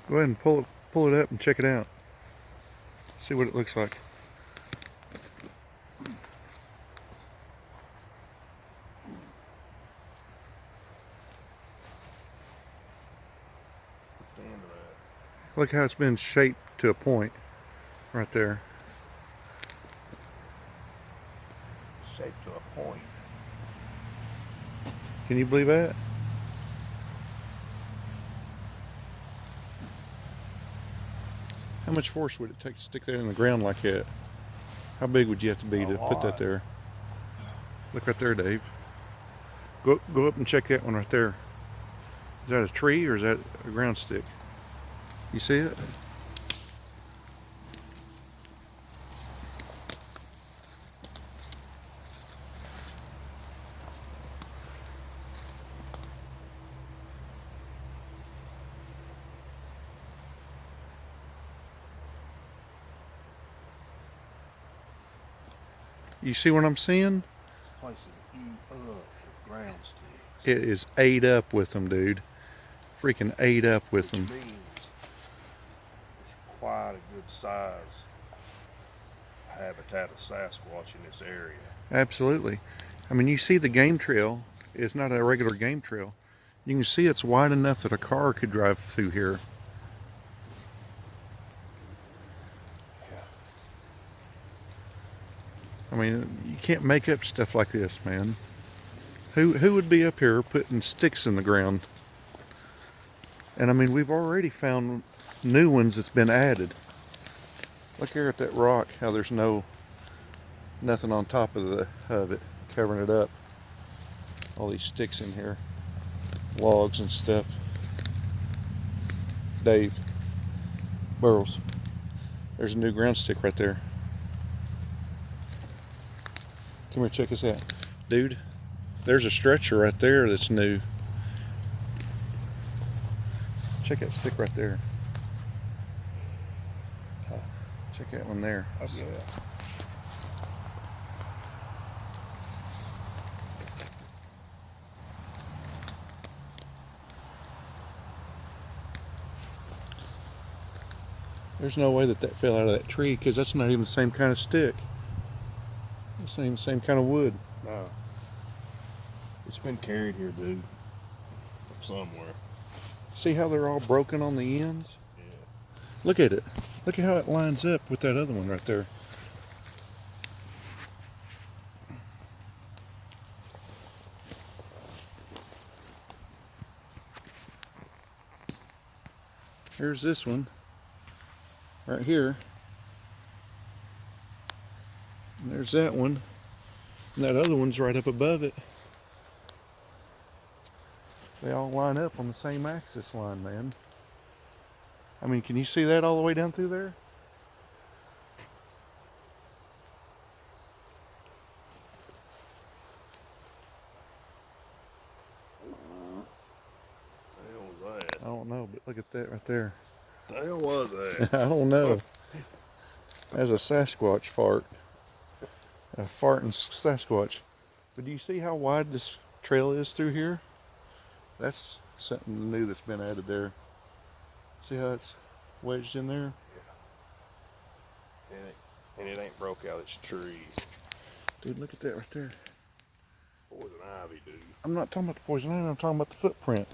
Go ahead and pull it up and check it out. See what it looks like. Look how it's been shaped to a point right there. Shaped to a point. Can you believe that? How much force would it take to stick that in the ground like that? How big would you have to be to put that there? Look right there, Dave. Go up and check that one right there. Is that a tree or is that a ground stick? You see it? You see what I'm saying? This place is eat up with ground sticks. It is ate up with them, dude. Freaking ate up with them. Which means there's quite a good size habitat of Sasquatch in this area. Absolutely. I mean, you see the game trail. It's not a regular game trail. You can see it's wide enough that a car could drive through here. I mean, you can't make up stuff like this, man. Who would be up here putting sticks in the ground? And I mean, we've already found new ones that's been added. Look here at that rock, how there's nothing on top of it, covering it up. All these sticks in here, logs and stuff. Dave, Burrows, there's a new ground stick right there. Come here, check this out. Dude, there's a stretcher right there that's new. Check that stick right there. Check that one there. I see that. There's no way that fell out of that tree because that's not even the same kind of stick. It's not even the same kind of wood. No. It's been carried here, dude. From somewhere. See how they're all broken on the ends? Yeah. Look at it. Look at how it lines up with that other one right there. Here's this one. Right here. And there's that one. And that other one's right up above it. They all line up on the same axis line, man. I mean, can you see that all the way down through there? The hell was that? I don't know, but look at that right there. The hell was that? I don't know. That's a Sasquatch fart. A farting Sasquatch. But do you see how wide this trail is through here? That's something new that's been added there. See how it's wedged in there? Yeah. And it ain't broke out its tree. Dude, look at that right there. Poison ivy, dude. I'm not talking about the poison ivy, I'm talking about the footprint.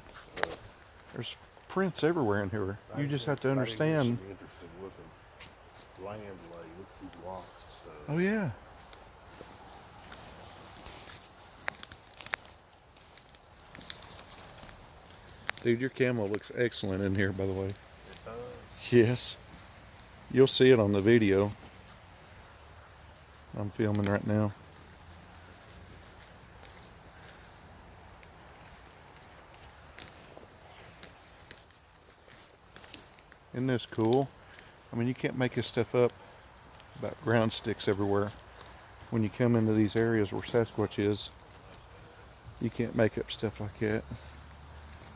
There's prints everywhere in here. You just have to understand. Some interesting looking land lay with these rocks and stuff. Oh yeah. Dude, your camo looks excellent in here, by the way. It does. Yes. You'll see it on the video I'm filming right now. Isn't this cool? I mean, you can't make this stuff up about ground sticks everywhere. When you come into these areas where Sasquatch is, you can't make up stuff like that.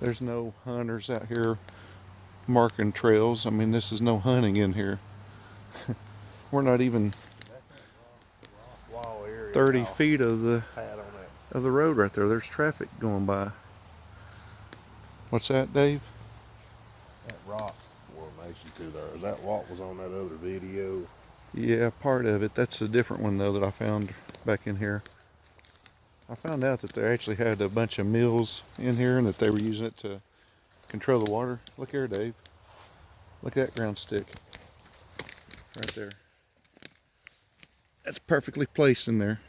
There's no hunters out here marking trails. I mean, this is no hunting in here. We're not even 30 feet of the road right there. There's traffic going by. What's that, Dave? That rock attention to there. Is that what was on that other video? Yeah, part of it. That's a different one though that I found back in here. I found out that they actually had a bunch of mills in here and that they were using it to control the water. Look here, Dave. Look at that ground stick. Right there. That's perfectly placed in there.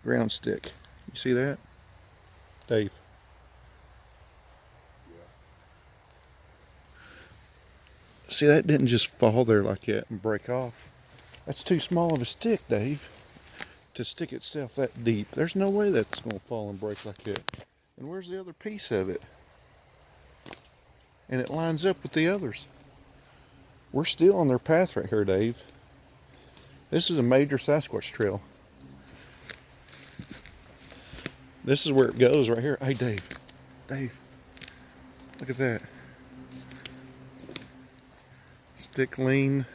Ground stick. You see that? Dave. Yeah. See, that didn't just fall there like that and break off. That's too small of a stick, Dave, to stick itself that deep. There's no way that's going to fall and break like that. And where's the other piece of it? And it lines up with the others. We're still on their path right here, Dave. This is a major Sasquatch trail. This is where it goes right here. Hey, Dave. Dave. Look at that. Stick lean.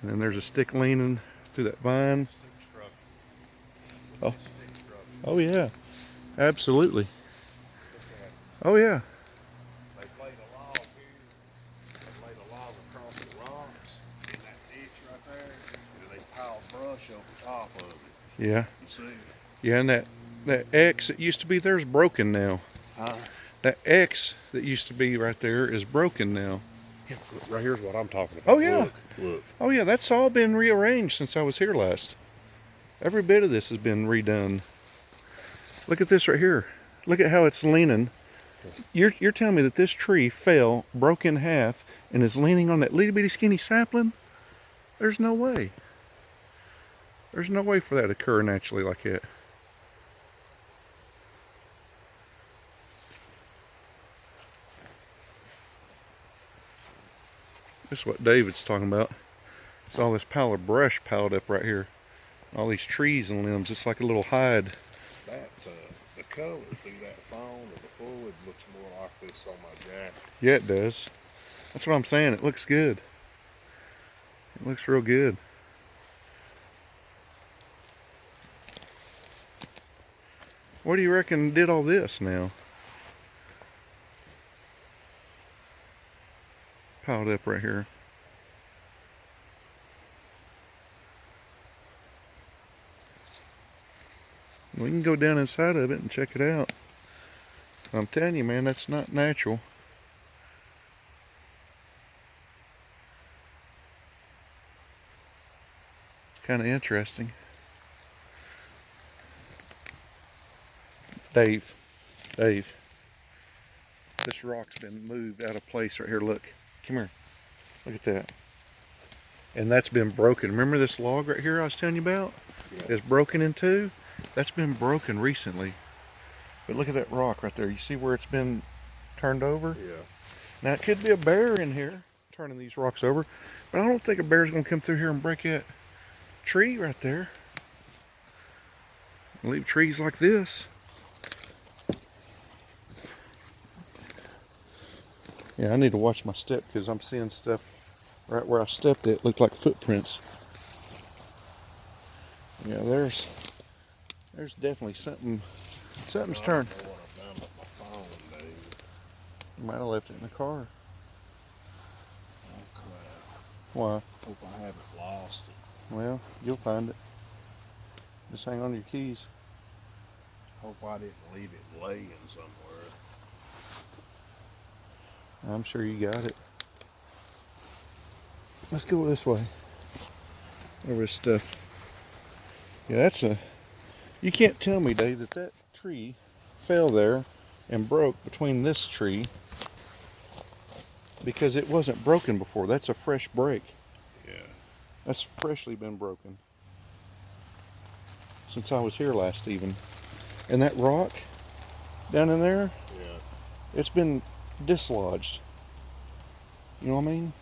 And then there's a stick leaning through that vine. Stick structure. Oh. Stick structure. Oh, yeah. Absolutely. Look at it. Oh, yeah. They laid a log here. They laid a log across the rocks in that ditch right there. And they piled brush over top of it. Yeah. You see? Yeah, and that X that used to be there is broken now. Huh? That X that used to be right there is broken now. Yeah, look, right here's what I'm talking about. Oh, yeah. Look, look. Oh, yeah, that's all been rearranged since I was here last. Every bit of this has been redone. Look at this right here. Look at how it's leaning. You're telling me that this tree fell, broke in half, and is leaning on that little bitty skinny sapling? There's no way. There's no way for that to occur naturally like that. This is what David's talking about. It's all this pile of brush piled up right here. All these trees and limbs. It's like a little hide. That, the color through that phone of the foliage looks more like this on my jacket. Yeah, it does. That's what I'm saying. It looks good. It looks real good. What do you reckon did all this now? Piled up right here. We can go down inside of it and check it out. I'm telling you, man, that's not natural. It's kind of interesting. Dave, this rock's been moved out of place right here. Look, come here. Look at that. And that's been broken. Remember this log right here I was telling you about? Yeah. It's broken in two. That's been broken recently. But look at that rock right there. You see where it's been turned over? Yeah. Now it could be a bear in here turning these rocks over, but I don't think a bear's gonna come through here and break that tree right there. Leave trees like this. Yeah, I need to watch my step because I'm seeing stuff right where I stepped it looked like footprints. Yeah, there's definitely something's turned. I don't know what I've done with my phone, Dave. You might have left it in the car. Oh crap. Why? Hope I haven't lost it. Well, you'll find it. Just hang on to your keys. Hope I didn't leave it laying somewhere. I'm sure you got it. Let's go this way. Over this stuff. Yeah, you can't tell me, Dave, that tree fell there and broke between this tree because it wasn't broken before. That's a fresh break. Yeah. That's freshly been broken since I was here last even. And that rock down in there, Yeah. it's been dislodged. You know what I mean?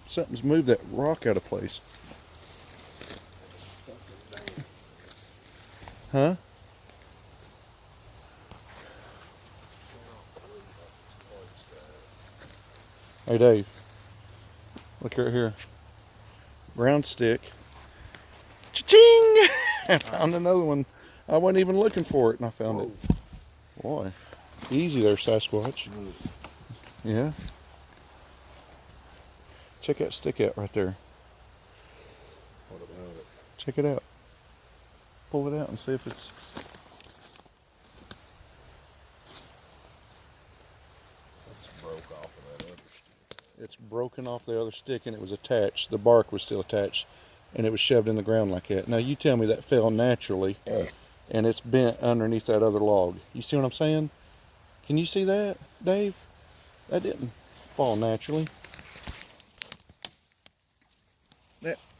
Something's moved that rock out of place. Huh? Hey Dave, look right here. Ground stick. Cha-ching! I found another one. I wasn't even looking for it and I found it. Boy, easy there, Sasquatch. Yeah. Check that stick out right there. What about it? Check it out. Pull it out and see if it's... It's broke off of that other stick. It's broken off the other stick and it was attached. The bark was still attached and it was shoved in the ground like that. Now you tell me that fell naturally and it's bent underneath that other log. You see what I'm saying? Can you see that, Dave? That didn't fall naturally.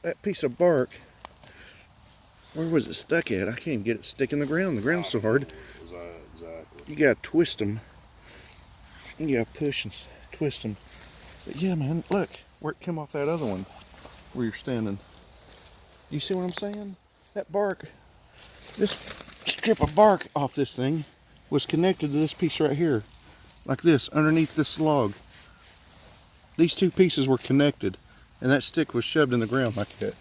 That piece of bark, where was it stuck at? I can't even get it stick in the ground. The ground's so hard. Exactly. You gotta twist them. You gotta push and twist them. But yeah, man, look where it came off that other one where you're standing. You see what I'm saying? That bark, this strip of bark off this thing was connected to this piece right here, like this, underneath this log. These two pieces were connected, and that stick was shoved in the ground like that.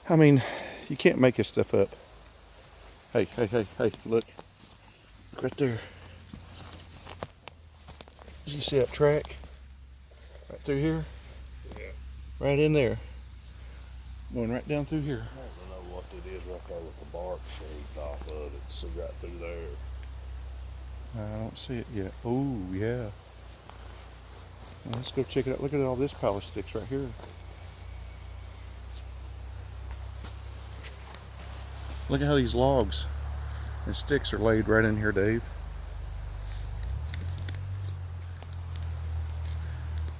I mean, you can't make this stuff up. Hey, look. Look right there. Did you see that track? Right through here? Yeah. Right in there. Going right down through here. I don't know what it is right there with the bark shaved off of it. So right through there. I don't see it yet. Oh, yeah. Well, let's go check it out. Look at all this pile of sticks right here. Look at how these logs and sticks are laid right in here, Dave.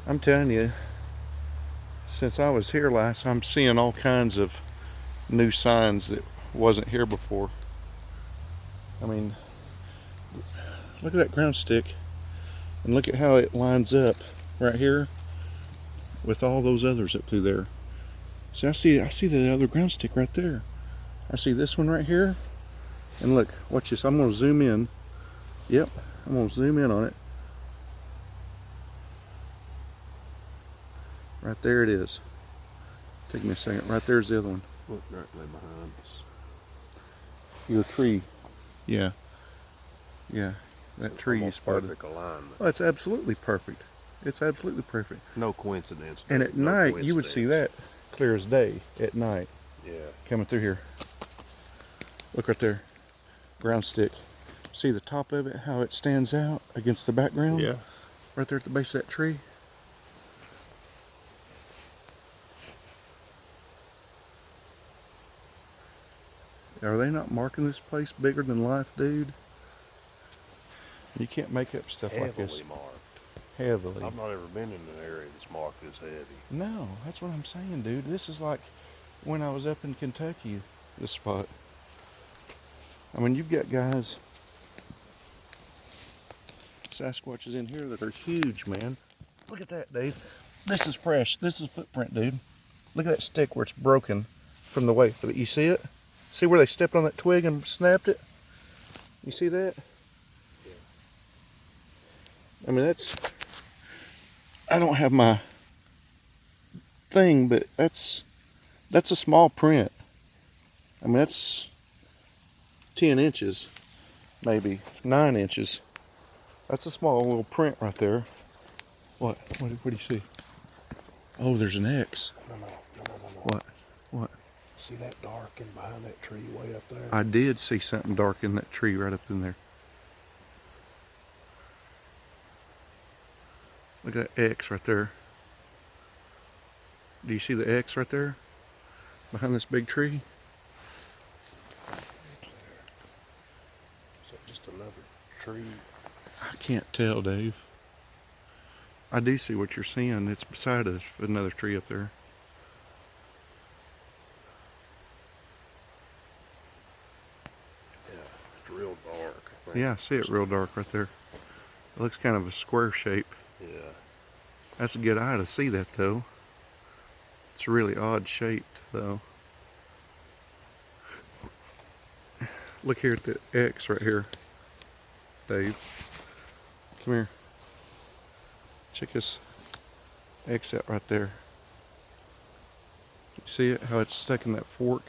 I'm telling you, since I was here last, I'm seeing all kinds of new signs that wasn't here before. I mean, look at that ground stick and look at how it lines up right here with all those others up through there. See, I see the other ground stick right there. I see this one right here. And look, watch this. I'm going to zoom in. Yep, I'm going to zoom in on it. Right there it is. Take me a second. Right there's the other one. Look directly behind us. Your tree. Yeah. Yeah. That It's tree you almost spotted. perfect alignment. Oh, it's absolutely perfect. It's absolutely perfect. No coincidence. And at No night, you would see that clear as day at night. Yeah. Coming through here. Look right there. Ground stick. See the top of it, how it stands out against the background? Yeah. Right there at the base of that tree. Are they not marking this place bigger than life, dude? You can't make up stuff like this. Heavily marked. Heavily. I've not ever been in an area that's marked this heavy. No, that's what I'm saying, dude. This is like when I was up in Kentucky, this spot. I mean, you've got guys, Sasquatches in here that are huge, man. Look at that, Dave. This is fresh. This is footprint, dude. Look at that stick where it's broken from the weight. You see it? See where they stepped on that twig and snapped it? You see that? Yeah. I mean, I don't have my thing, but that's a small print. I mean, that's 10 inches, maybe 9 inches. That's a small little print right there. What do you see? Oh, there's an X. No. What? See that dark in behind that tree way up there? I did see something dark in that tree right up in there. Look at that X right there. Do you see the X right there? Behind this big tree? Is that just another tree? I can't tell, Dave. I do see what you're seeing. It's beside us, another tree up there. Yeah, it's real dark. I think. Yeah, I see it real dark right there. It looks kind of a square shape. Yeah. That's a good eye to see that, though. It's really odd shaped, though. Look here at the X right here, Dave. Come here. Check this X out right there. You see it? How it's stuck in that fork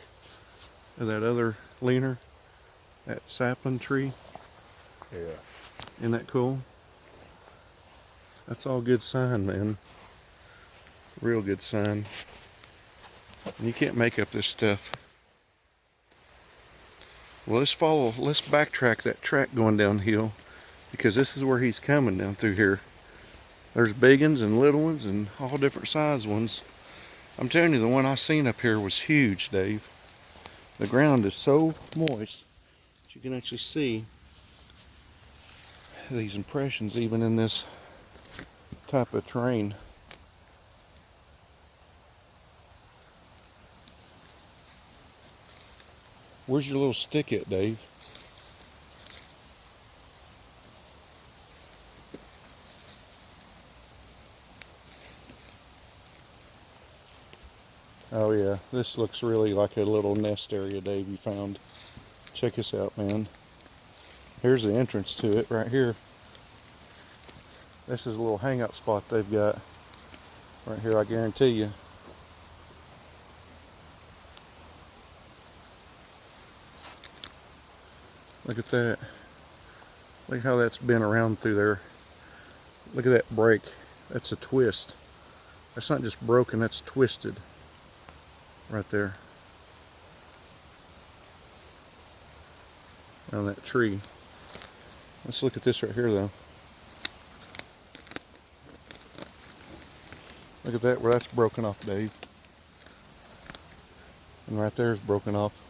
of that other leaner? That sapling tree? Yeah. Isn't that cool? That's all good sign, man. Real good sign. And you can't make up this stuff. Well, let's backtrack that track going downhill, because this is where he's coming down through here. There's big ones and little ones and all different size ones. I'm telling you, the one I seen up here was huge, Dave. The ground is so moist that you can actually see these impressions even in this type of terrain. Where's your little stick at, Dave? Oh yeah, this looks really like a little nest area, Dave, you found. Check this out, man. Here's the entrance to it right here. This is a little hangout spot they've got right here, I guarantee you. Look at that. Look how that's been around through there. Look at that break. That's a twist. That's not just broken, that's twisted. Right there. On that tree. Let's look at this right here though. Look at that, where that's broken off, Dave. And right there is broken off.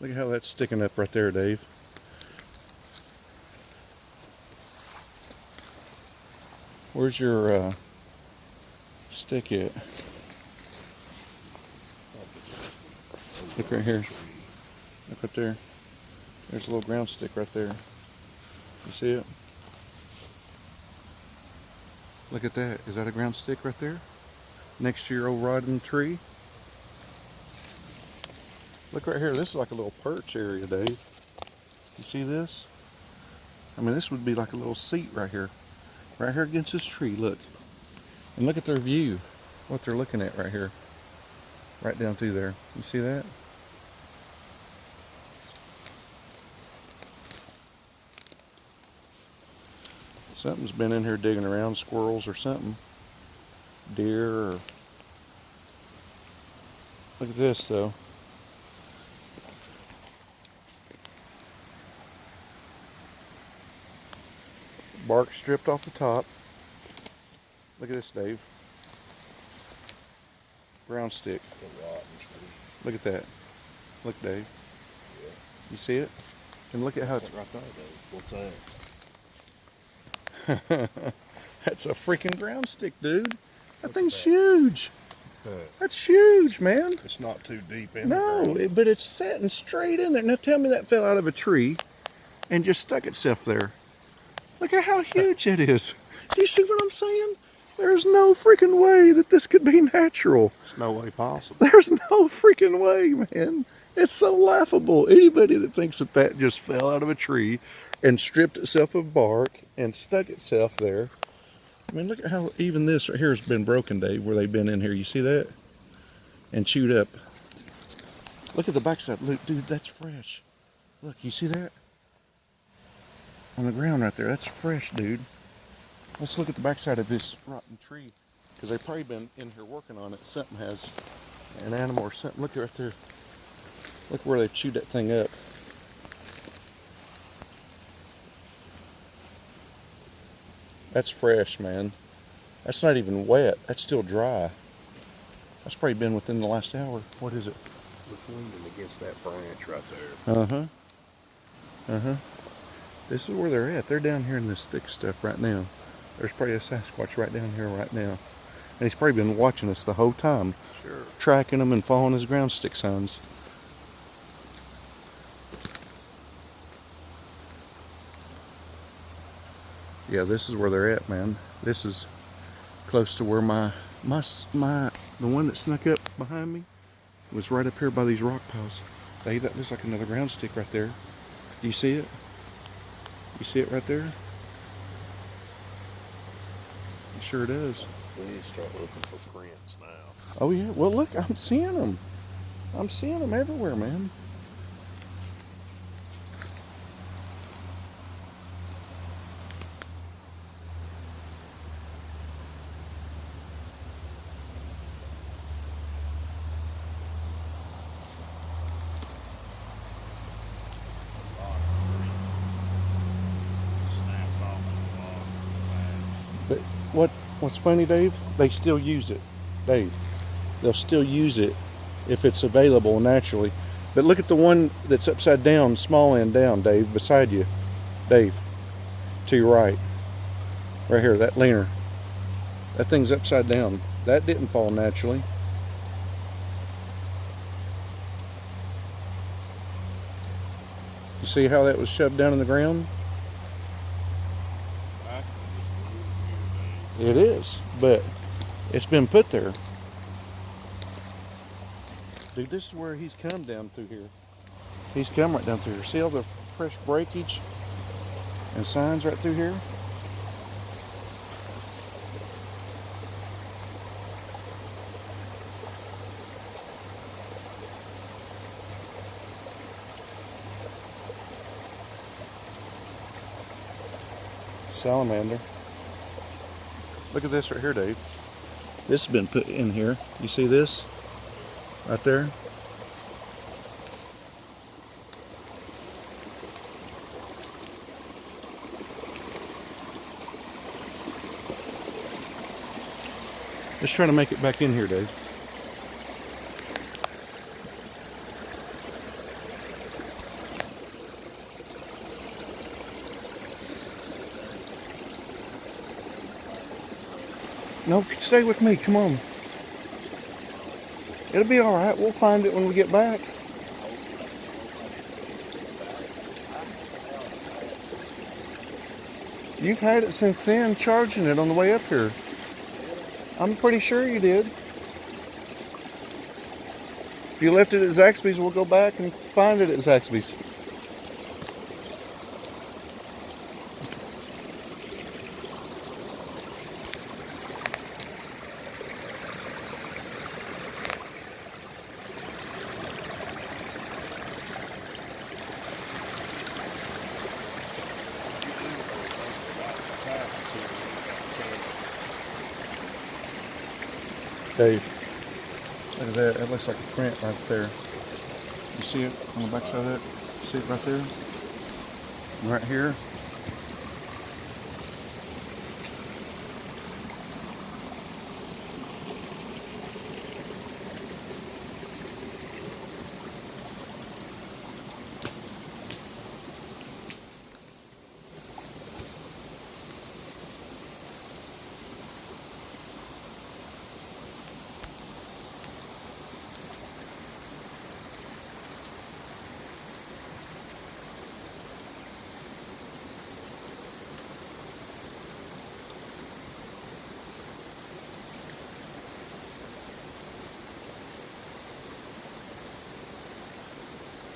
Look at how that's sticking up right there, Dave. Where's your stick at? Look right here. Look right there. There's a little ground stick right there. You see it? Look at that. Is that a ground stick right there? Next to your old rotting tree? Look right here. This is like a little perch area, Dave. You see this? I mean, this would be like a little seat right here. Right here against this tree, look. And look at their view. What they're looking at right here. Right down through there. You see that? Something's been in here digging around, squirrels or something. Deer or... Look at this though. Bark stripped off the top. Look at this, Dave. Ground stick. Look at that. Look, Dave. Yeah. You see it? And look at how it's... right there, Dave. What's that? That's a freaking ground stick, dude. That thing's huge. Okay. That's huge, man. It's not too deep in No, there. but it's sitting straight in there. Now tell me that fell out of a tree and just stuck itself there. Look at how huge it is. Do you see what I'm saying? There's no freaking way that this could be natural. There's no way possible. There's no freaking way, man. It's so laughable. Anybody that thinks that that just fell out of a tree and stripped itself of bark and stuck itself there. I mean, look at how even this right here has been broken, Dave, where they've been in here. You see that? And chewed up. Look at the backside. Look, dude, that's fresh. Look, you see that? On the ground right there. That's fresh, dude. Let's look at the backside of this rotten tree, because they've probably been in here working on it. Something has, an animal or something. Look right there. Look where they chewed that thing up. That's fresh, man. That's not even wet. That's still dry. That's probably been within the last hour. What is it? We're leaning against that branch right there. Uh-huh. Uh-huh. This is where they're at. They're down here in this thick stuff right now. There's probably a Sasquatch right down here right now. And he's probably been watching us the whole time. Sure. Tracking them and following his ground stick signs. Yeah, this is where they're at, man. This is close to where the one that snuck up behind me was right up here by these rock piles. Hey, that looks like another ground stick right there. Do you see it? You see it right there? It sure does. We need to start looking for prints now. Oh yeah, well look, I'm seeing them. I'm seeing them everywhere, man. What's funny, Dave? They still use it, Dave. They'll still use it if it's available naturally. But look at the one that's upside down, small end down, Dave, beside you. Dave, to your right. Right here, that leaner. That thing's upside down. That didn't fall naturally. You see how that was shoved down in the ground? It is, but it's been put there. Dude, this is where he's come down through here. He's come right down through here. See all the fresh breakage and signs right through here? Salamander. Look at this right here, Dave. This has been put in here. You see this? Right there? Let's try to make it back in here, Dave. No, stay with me. Come on. It'll be all right. We'll find it when we get back. You've had it since then, charging it on the way up here. I'm pretty sure you did. If you left it at Zaxby's, we'll go back and find it at Zaxby's. Dave, look at that. That looks like a print right there. You see it on the back side of that? See it right there? And right here?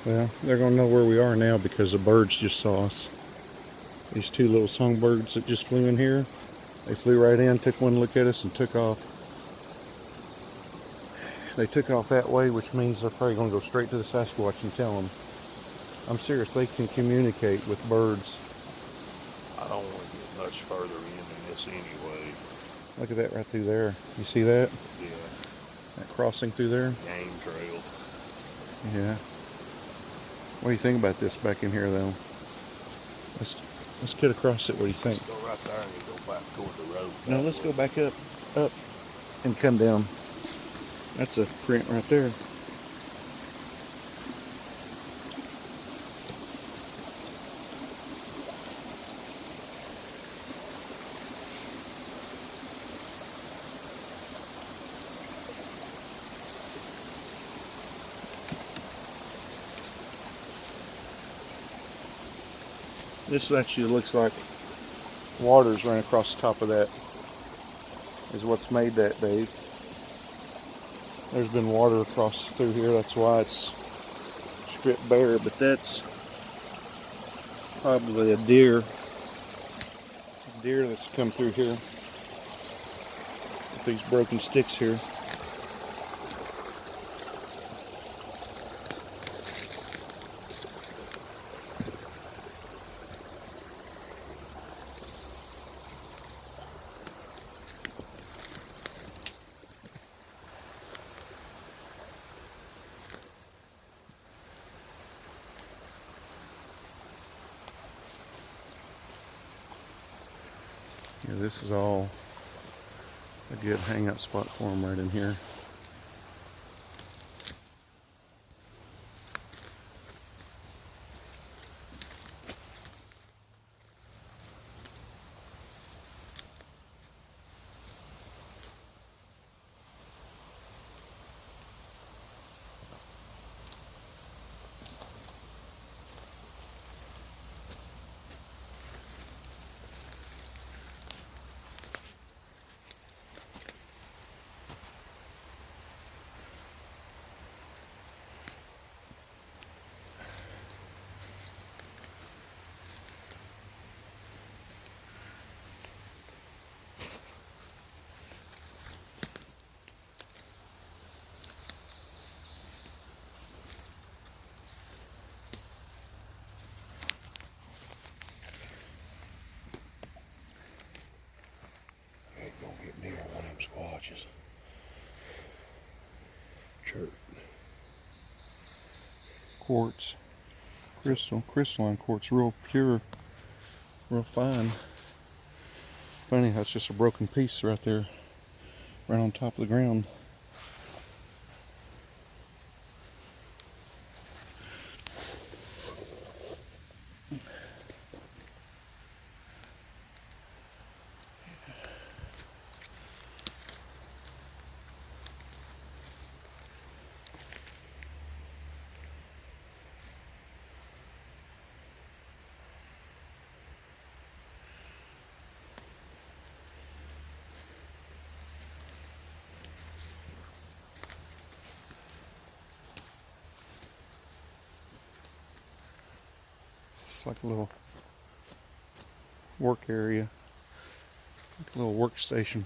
Well, they're going to know where we are now because the birds just saw us. These two little songbirds that just flew in here, they flew right in, took one look at us, and took off. They took off that way, which means they're probably going to go straight to the Sasquatch and tell them. I'm serious, they can communicate with birds. I don't want to get much further in this anyway. Look at that right through there. You see that? Yeah. That crossing through there? Game trail. Yeah. What do you think about this back in here, though? Let's get across it. What do you think? Let's go right there and then go back toward the road. No, let's go back up, and come down. That's a print right there. This actually looks like water's running across the top of that. Is what's made that, Dave. There's been water across through here. That's why it's stripped bare. But that's probably a deer. Deer that's come through here with these broken sticks here. Yeah, this is all a good hangout spot for them right in here. Ain't gonna get near one of them squatches. Chirp. Quartz, crystalline quartz, real pure, real fine. Funny how it's just a broken piece right there, right on top of the ground. It's like a little work area, like a little workstation.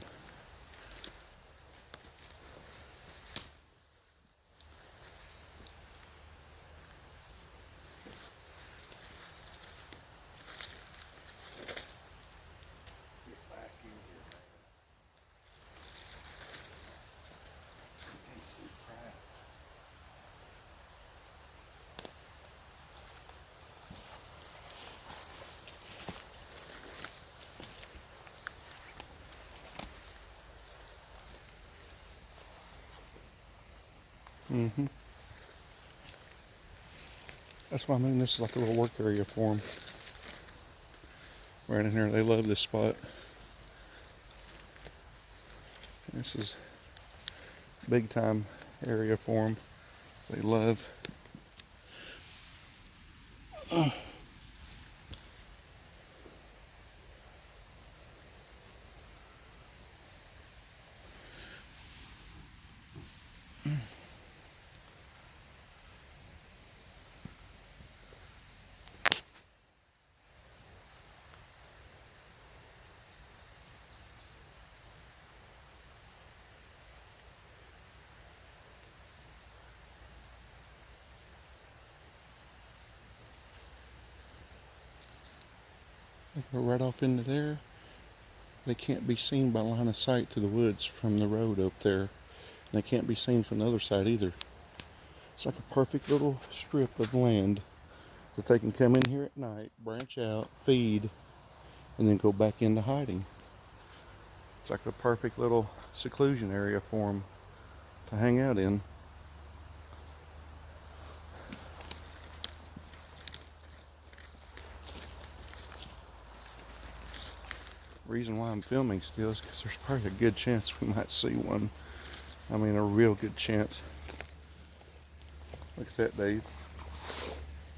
Get back in here, man. Can't see crap. That's why I mean this is like a little work area for them. Right in here, they love this spot. This is big time area for them. They love. They go right off into there. They can't be seen by line of sight to the woods from the road up there. They can't be seen from the other side either. It's like a perfect little strip of land that they can come in here at night, branch out, feed, and then go back into hiding. It's like a perfect little seclusion area for them to hang out in. Reason why I'm filming still is because there's probably a good chance we might see one. I mean, a real good chance. Look at that, Dave.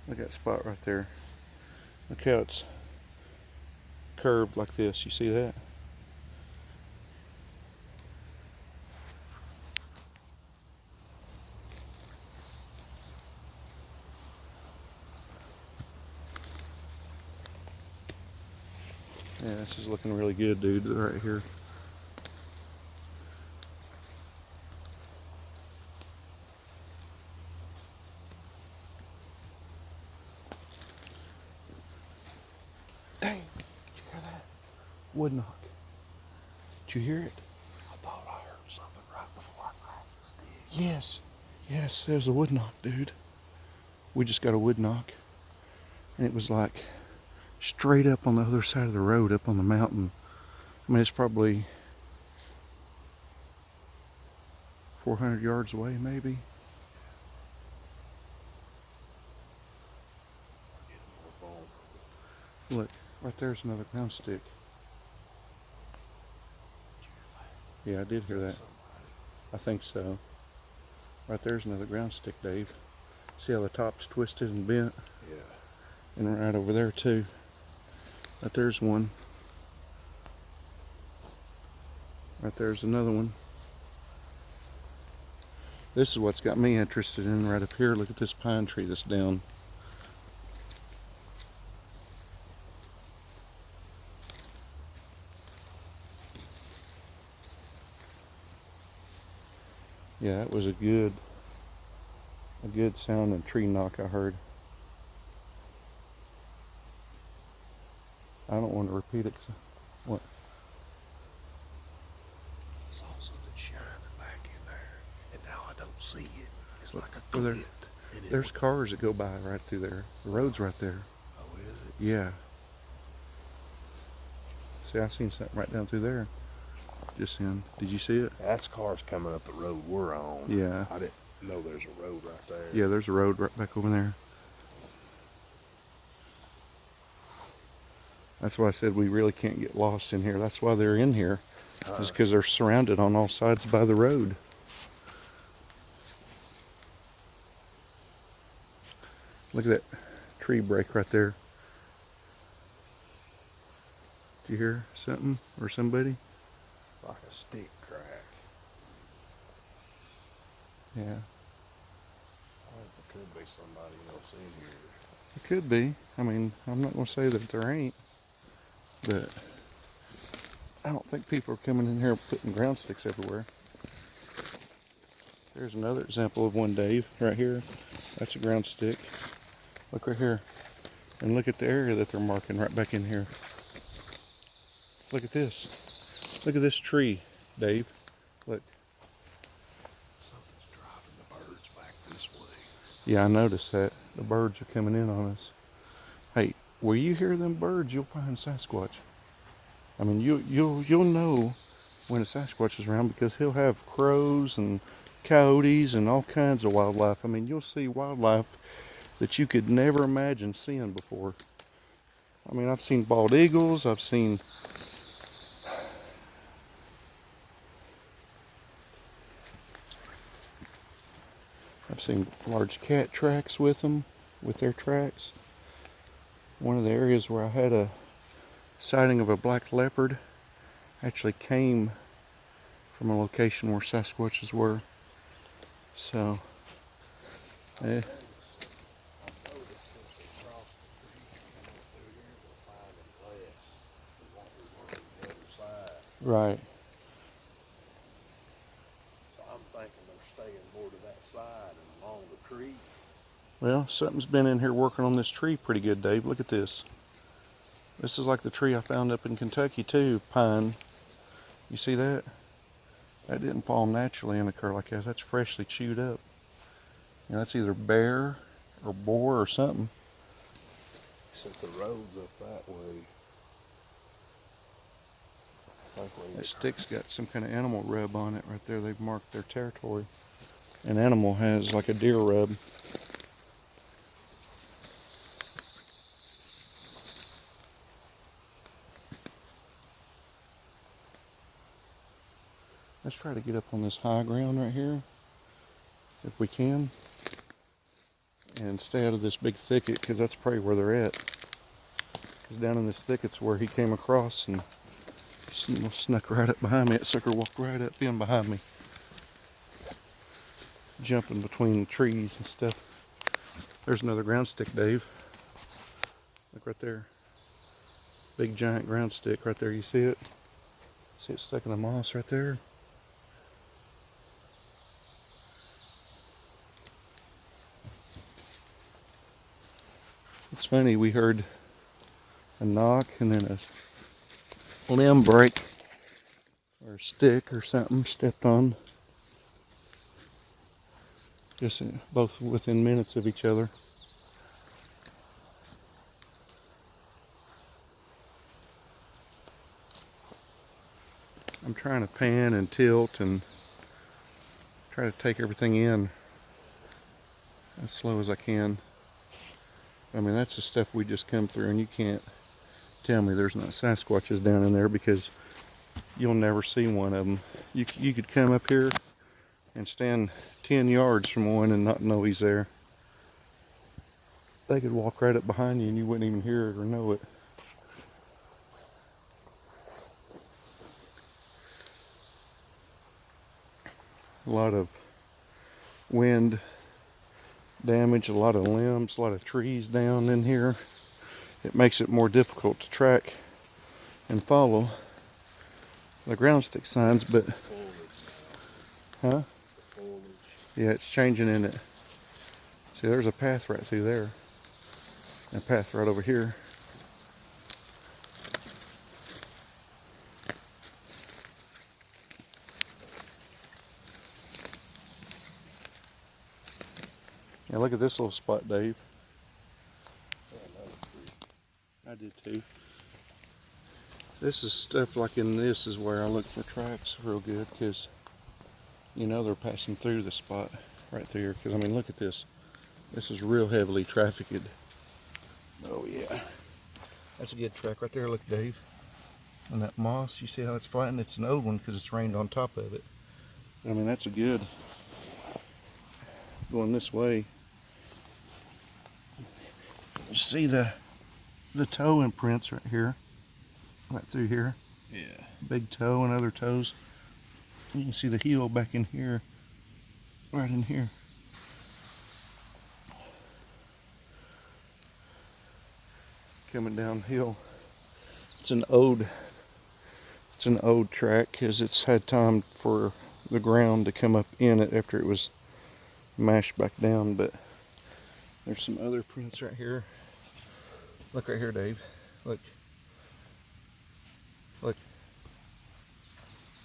Look at that spot right there. Look how it's curved like this. You see that? Yeah, this is looking really good, dude, right here. Dang, did you hear that? Wood knock. Did you hear it? I thought I heard something right before I cracked the stick. Yes, there's a wood knock, dude. We just got a wood knock. And it was like straight up on the other side of the road, up on the mountain. I mean, it's probably 400 yards away, maybe. Look, right there's another ground stick. Yeah, I did hear that. I think so. Right there's another ground stick, Dave. See how the top's twisted and bent? Yeah. And right over there too. Right there's one. Right there's another one. This is what's got me interested in right up here. Look at this pine tree that's down. Yeah, that was a good sounding tree knock I heard. I don't want to repeat it. What? I saw something shining back in there, and now I don't see it. It's like a Well, glint. there's cars that go by right through there. The road's right there. Oh, is it? Yeah. See, I seen something right down through there. Just then. Did you see it? That's cars coming up the road we're on. Yeah. I didn't know there's a road right there. Yeah, there's a road right back over there. That's why I said we really can't get lost in here. That's why they're in here. Is because they're surrounded on all sides by the road. Look at that tree break right there. Do you hear something or somebody? Like a stick crack. Yeah. I think there could be somebody else in here. It could be. I mean, I'm not going to say that there ain't. But I don't think people are coming in here putting ground sticks everywhere. There's another example of one, Dave, right here. That's a ground stick. Look right here. And look at the area that they're marking right back in here. Look at this. Look at this tree, Dave. Look. Something's driving the birds back this way. Yeah, I noticed that. The birds are coming in on us. Hey, where you hear them birds, you'll find Sasquatch. I mean, you'll know when a Sasquatch is around because he'll have crows and coyotes and all kinds of wildlife. I mean, you'll see wildlife that you could never imagine seeing before. I mean, I've seen bald eagles. I've seen large cat tracks with them, with their tracks. One of the areas where I had a sighting of a black leopard actually came from a location where Sasquatches were. So, I've noticed since we crossed the creek and come up through here, we're finding less than what we were on the other side. right. So I'm thinking they're staying more to that side and along the creek. Well, something's been in here working on this tree pretty good, Dave. Look at this. This is like the tree I found up in Kentucky too, pine. You see that? That didn't fall naturally and occur like that. That's freshly chewed up. You know, that's either bear or boar or something. Since the road's up that way, I think we That stick's got some kind of animal rub on it right there. They've marked their territory. An animal has like a deer rub. Let's try to get up on this high ground right here, if we can, and stay out of this big thicket, because that's probably where they're at. Because down in this thicket's where he came across and snuck right up behind me. That sucker walked right up in behind me, jumping between the trees and stuff. There's another ground stick, Dave. Look right there. Big giant ground stick right there. You see it? See it stuck in the moss right there? It's funny, we heard a knock and then a limb break or a stick or something stepped on. Just both within minutes of each other. I'm trying to pan and tilt and try to take everything in as slow as I can. I mean, that's the stuff we just come through, and you can't tell me there's not Sasquatches down in there, because you'll never see one of them. You could come up here and stand 10 yards from one and not know he's there. They could walk right up behind you and you wouldn't even hear it or know it. A lot of wind damage, a lot of limbs, a lot of trees down in here. It makes it more difficult to track and follow the ground stick signs, but huh? Yeah, it's changing in it. See, there's a path right through there, and a path right over here. Yeah, look at this little spot, Dave. I did too. This is stuff like in this is where I look for tracks real good, because you know they're passing through the spot right there. Because I mean, look at this. This is real heavily trafficked. Oh yeah, that's a good track right there. Look, Dave. And that moss, you see how it's flattened? It's an old one because it's rained on top of it. I mean, that's a good going this way. You see the toe imprints right here, right through here. Yeah. Big toe and other toes. You can see the heel back in here, right in here. Coming downhill. It's an old track because it's had time for the ground to come up in it after it was mashed back down. But there's some other prints right here. Look right here, Dave. Look. Look.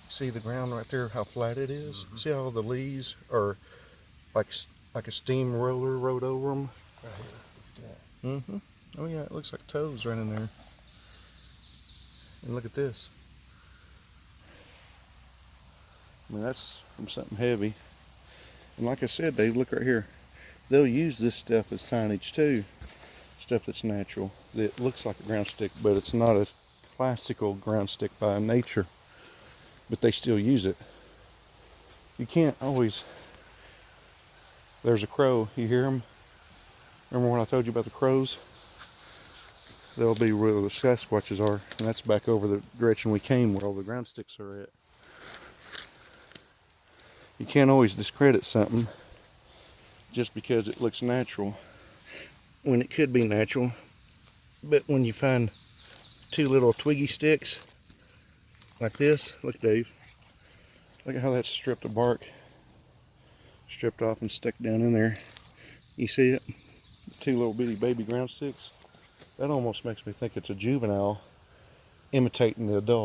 See the ground right there, how flat it is? Mm-hmm. See how all the leaves are like a steamroller rode over them? Right here. Look at that. Mm-hmm. Oh yeah, it looks like toes right in there. And look at this. I mean, that's from something heavy. And like I said, Dave, look right here. They'll use this stuff as signage too. Stuff that's natural. That looks like a ground stick, but it's not a classical ground stick by nature. But they still use it. You can't always... There's a crow. You hear him? Remember when I told you about the crows? They'll be where the Sasquatches are. And that's back over the direction we came, where all the ground sticks are at. You can't always discredit something just because it looks natural, when it could be natural. But when you find two little twiggy sticks like this, look, Dave, look at how that's stripped of bark, stripped off and stuck down in there. You see it? Two little bitty baby ground sticks. That almost makes me think it's a juvenile imitating the adult.